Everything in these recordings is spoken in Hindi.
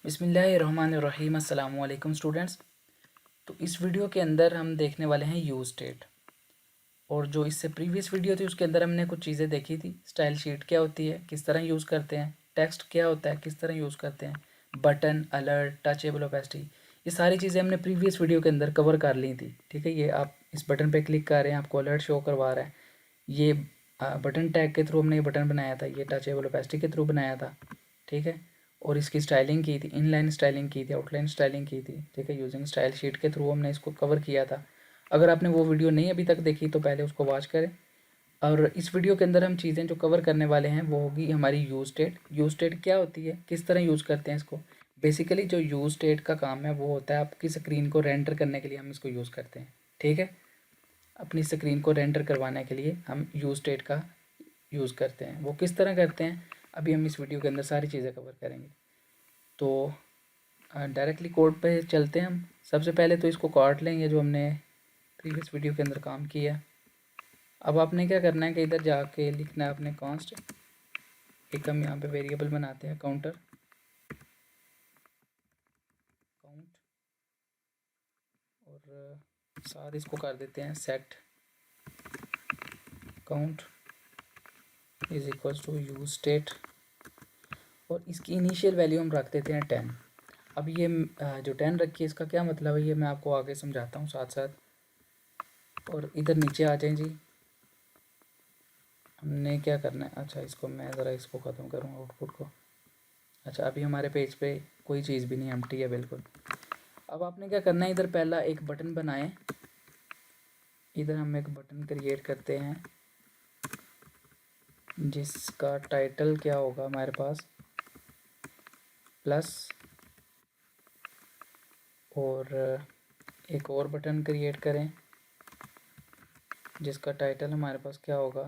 बिस्मिल्लाहिर्रहमानिर्रहीम। अस्सलाम वालेकुम स्टूडेंट्स। तो इस वीडियो के अंदर हम देखने वाले हैं यूज स्टेट। और जो इससे प्रीवियस वीडियो थी उसके अंदर हमने कुछ चीज़ें देखी थी। स्टाइल शीट क्या होती है, किस तरह यूज़ करते हैं, टेक्स्ट क्या होता है, किस तरह यूज़ करते हैं, बटन, अलर्ट, टचेबल ओपेसिटी, ये सारी चीज़ें हमने प्रीवियस वीडियो के अंदर कवर कर ली थी। ठीक है, ये आप इस बटन पर क्लिक कर रहे हैं, आपको अलर्ट शो करवा रहा है। ये बटन टैग के थ्रू हमने ये बटन बनाया था, ये टचेबल ओपेसिटी के थ्रू बनाया था। ठीक है, और इसकी स्टाइलिंग की थी, इनलाइन स्टाइलिंग की थी, आउटलाइन स्टाइलिंग की थी। ठीक है, यूजिंग स्टाइल शीट के थ्रू हमने इसको कवर किया था। अगर आपने वो वीडियो नहीं अभी तक देखी तो पहले उसको वॉच करें। और इस वीडियो के अंदर हम चीज़ें जो कवर करने वाले हैं वो होगी हमारी यूज स्टेट। यूज स्टेट क्या होती है, किस तरह यूज़ करते हैं इसको। बेसिकली जो यूज स्टेट का काम है वो होता है आपकी स्क्रीन को रेंडर करने के लिए हम इसको यूज़ करते हैं। ठीक है, अपनी स्क्रीन को रेंडर करवाने के लिए हम यूज स्टेट का यूज़ करते हैं। वो किस तरह करते हैं अभी हम इस वीडियो के अंदर सारी चीज़ें कवर करेंगे। तो डायरेक्टली कोड पे चलते हैं हम। सबसे पहले तो इसको काट लेंगे जो हमने प्रीवियस वीडियो के अंदर काम किया। अब आपने क्या करना है कि इधर जाके लिखना है अपने कॉन्स्ट। एक हम यहाँ पे वेरिएबल बनाते हैं काउंटर, काउंट, और साथ इसको कर देते हैं set count is equals to use state, और इसकी इनिशियल वैल्यू हम रख देते हैं 10। अब ये जो 10 रखी है इसका क्या मतलब है ये मैं आपको आगे समझाता हूँ साथ साथ। और इधर नीचे आ जाएं जी। हमने क्या करना है, अच्छा इसको मैं ज़रा इसको ख़त्म करूँ आउटपुट को। अच्छा, अभी हमारे पेज पे कोई चीज़ भी नहीं, एम्प्टी है बिल्कुल। अब आपने क्या करना है, इधर पहला एक बटन बनाएं। इधर हम एक बटन क्रिएट करते हैं जिसका टाइटल क्या होगा हमारे पास प्लस, और एक और बटन क्रिएट करें जिसका टाइटल हमारे पास क्या होगा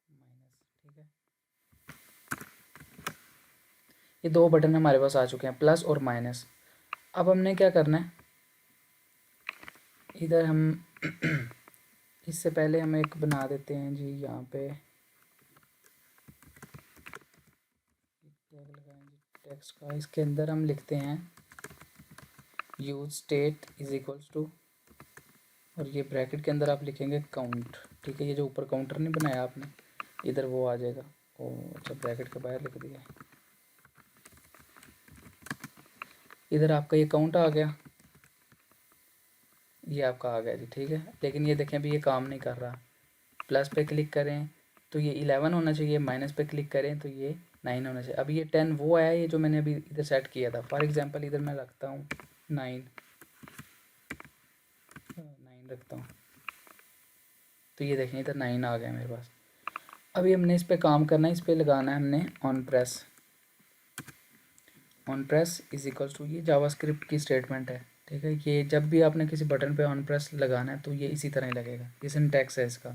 माइनस। ठीक है, ये दो बटन हमारे पास आ चुके हैं, प्लस और माइनस। अब हमने क्या करना है, इधर हम इससे पहले हम एक बना देते हैं जी यहाँ पे टैग लगाएं जी टेक्स्ट का। इसके अंदर हम लिखते हैं use state is equals to, और ये ब्रैकेट के अंदर आप लिखेंगे काउंट। ठीक है, ये जो ऊपर काउंटर नहीं बनाया आपने इधर वो आ जाएगा। ओ अच्छा, ब्रैकेट के बाहर लिख दिया। इधर आपका ये काउंट आ गया, ये आपका आ गया जी। ठीक है, लेकिन ये देखें अभी ये काम नहीं कर रहा। प्लस पे क्लिक करें तो ये 11 होना चाहिए, माइनस पे क्लिक करें तो ये 9 होना चाहिए। अभी ये 10 वो आया ये जो मैंने अभी इधर सेट किया था। फॉर एग्जांपल इधर मैं रखता हूँ 9 रखता हूँ, तो ये देखें इधर 9 आ गया मेरे पास। अभी हमने इस पर काम करना है, इस पर लगाना है हमने on press. On press is equals to, ये जावास्क्रिप्ट की स्टेटमेंट है। ठीक है, ये जब भी आपने किसी बटन पे ऑन प्रेस लगाना है तो ये इसी तरह ही लगेगा, ये सिंटैक्स है इसका।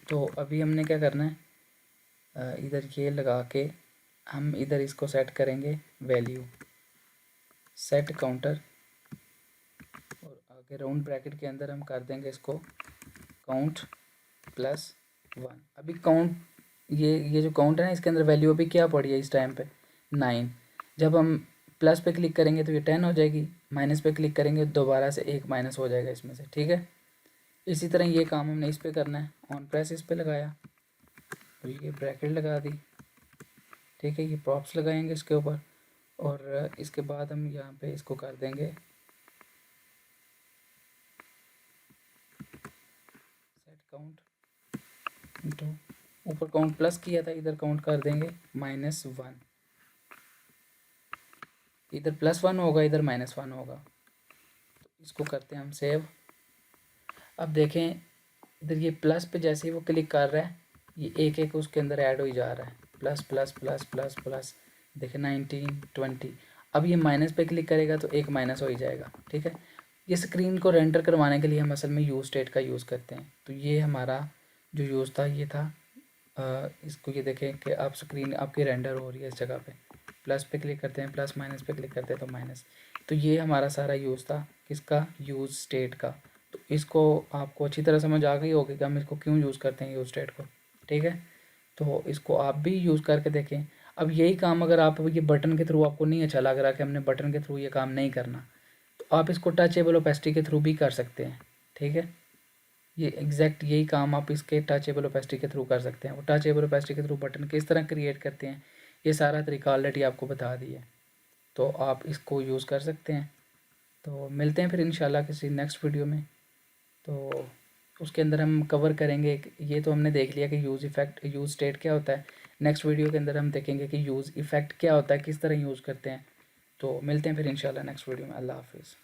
तो अभी हमने क्या करना है, इधर ये लगा के हम इधर इसको सेट करेंगे वैल्यू सेट काउंटर, और आगे राउंड ब्रैकेट के अंदर हम कर देंगे इसको काउंट प्लस 1। अभी काउंट ये जो काउंट है ना इसके अंदर वैल्यू अभी क्या पड़ी है इस टाइम पे 9। जब हम प्लस पे क्लिक करेंगे तो ये 10 हो जाएगी, माइनस पे क्लिक करेंगे दोबारा से एक माइनस हो जाएगा इसमें से। ठीक है, इसी तरह ये काम हमने इस पे करना है। ऑन प्रेस इस पे लगाया और ये ब्रैकेट लगा दी। ठीक है, ये प्रॉप्स लगाएंगे इसके ऊपर, और इसके बाद हम यहाँ पे इसको कर देंगे सेट काउंट इंटू, ऊपर काउंट प्लस किया था इधर काउंट कर देंगे -1। इधर +1 होगा, इधर -1 होगा। तो इसको करते हैं हम सेव। अब देखें इधर ये प्लस पे जैसे ही वो क्लिक कर रहा है ये एक एक उसके अंदर ऐड हो ही जा रहा है, plus plus plus plus plus. देखें 19 20। अब ये माइनस पे क्लिक करेगा तो एक माइनस हो ही जाएगा। ठीक है, ये स्क्रीन को रेंडर करवाने के लिए हम असल में यूज स्टेट का यूज़ करते हैं। तो ये हमारा जो यूज़ था ये था इसको ये देखें कि आप स्क्रीन आपकी रेंडर हो रही है इस जगह पे। प्लस पे क्लिक करते हैं प्लस, माइनस पे क्लिक करते हैं तो माइनस। तो ये हमारा सारा यूज़ था किसका, यूज़ स्टेट का। तो इसको आपको अच्छी तरह समझ आ गई होगी कि हम इसको क्यों यूज़ करते हैं यूज़ स्टेट को। ठीक है, तो इसको आप भी यूज़ करके देखें। अब यही काम अगर आप ये बटन के थ्रू आपको नहीं अच्छा लग रहा कि हमने बटन के थ्रू ये काम नहीं करना, तो आप इसको टचेबल ओपेसिटी के थ्रू भी कर सकते हैं। ठीक है, ये एग्जैक्ट यही काम आप इसके टचेबल ओपेसिटी के थ्रू कर सकते हैं। वो टचेबल ओपेसिटी के थ्रू बटन किस तरह क्रिएट करते हैं, ये सारा तरीका ऑलरेडी आपको बता दिया है, तो आप इसको यूज़ कर सकते हैं। तो मिलते हैं फिर इंशाल्लाह किसी नेक्स्ट वीडियो में। तो उसके अंदर हम कवर करेंगे, ये तो हमने देख लिया कि यूज़ इफ़ेक्ट, यूज़ स्टेट क्या होता है। नेक्स्ट वीडियो के अंदर हम देखेंगे कि यूज़ इफ़ेक्ट क्या होता है, किस तरह यूज़ करते हैं। तो मिलते हैं फिर इंशाल्लाह नेक्स्ट वीडियो में। अल्लाह हाफिज़।